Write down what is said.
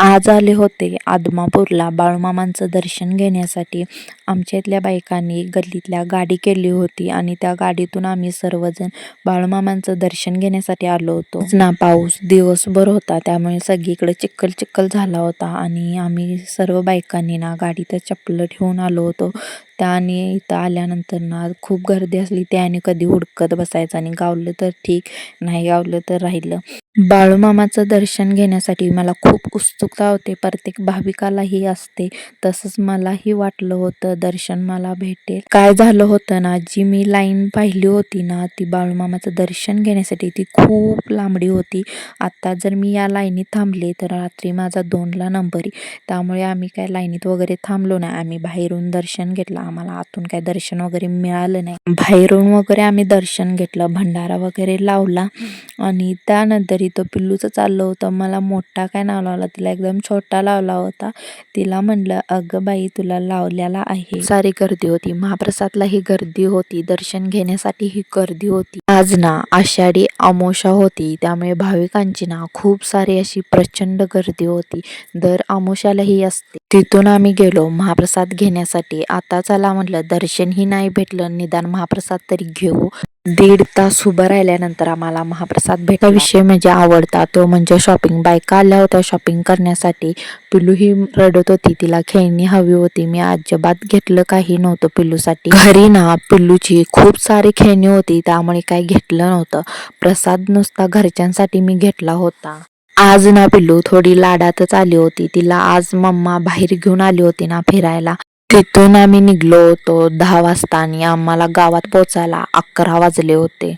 आज आले होते आदमापूरला बाळूमामांचं दर्शन घेण्यासाठी. आमच्या इथल्या बायकांनी गल्लीतल्या गाडी केली होती आणि त्या गाडीतून आम्ही सर्वजण बाळूमामांचं दर्शन घेण्यासाठी आलो होतो. ना पाऊस दिवसभर होता, त्यामुळे सगळीकडे चिखल चिखल झाला होता आणि आम्ही सर्व बायकांनी ना गाडीत चप्पल ठेवून आलो होतो. त्याने इथं आल्यानंतर ना खूप गर्दी असली त्याने कधी हुडकत बसायचं आणि गावलं तर ठीक, नाही गावलं तर राहिलं. बाळूमामाचं दर्शन घेण्यासाठी मला खूप उत्सुकता होते. प्रत्येक भाविकालाही असते, तसंच मलाही वाटलं होतं दर्शन मला भेटेल. काय झालं होतं ना, जी मी लाईन पाहिली होती ना, ती बाळूमामाचं दर्शन घेण्यासाठी ती खूप लांबडी होती. आता जर मी या लाईनीत थांबले तर रात्री माझा 2ला नंबर आहे. त्यामुळे आम्ही काय लाईनीत वगैरे थांबलो नाही. आम्ही बाहेरून दर्शन घेतलं. आम्हाला आतून काय दर्शन वगैरे मिळालं नाही. बाहेरून वगैरे आम्ही दर्शन घेतलं, भंडारा वगैरे लावला आणि त्यानंतर इथं पिल्लूचं चाललं होतं. मला मोठा काय नाव लावला, तिला एकदम छोटा लावला होता. तिला म्हणलं, अगं बाई तुला लावलेला आहे. सारी गर्दी होती, महाप्रसादला ही गर्दी होती, दर्शन घेण्यासाठी ही गर्दी होती. आज ना आषाढी अमावस्या होती, त्यामुळे भाविकांची ना खूप सारी अशी प्रचंड गर्दी होती. दर अमावस्यालाही असते. तिथून आम्ही गेलो महाप्रसाद घेण्यासाठी. आता चला म्हटलं, दर्शनही नाही भेटलं, निदान महाप्रसाद तरी घेऊ. 1.5 तास उभं राहिल्यानंतर आम्हाला महाप्रसाद भेटला. विषय म्हणजे आवडता तो म्हणजे शॉपिंग. बायका आल्या होत्या शॉपिंग करण्यासाठी. पिल्लू ही रडत होती, तिला खेळणी हवी होती. मी अजिबात घेतलं काही नव्हतं पिल्लूसाठी. घरी ना पिल्लूची खूप सारी खेळणी होती, त्यामुळे काही घेतलं नव्हतं. प्रसाद नुसता घरच्यांसाठी मी घेतला होता. आज ना पिल्लू थोडी लाडातच आली होती. तिला आज मम्मा बाहेर घेऊन आली होती ना फिरायला. तिथून आम्ही निघलो होतो 10 वाजता आणि आम्हाला गावात पोहोचायला 11 वाजले होते.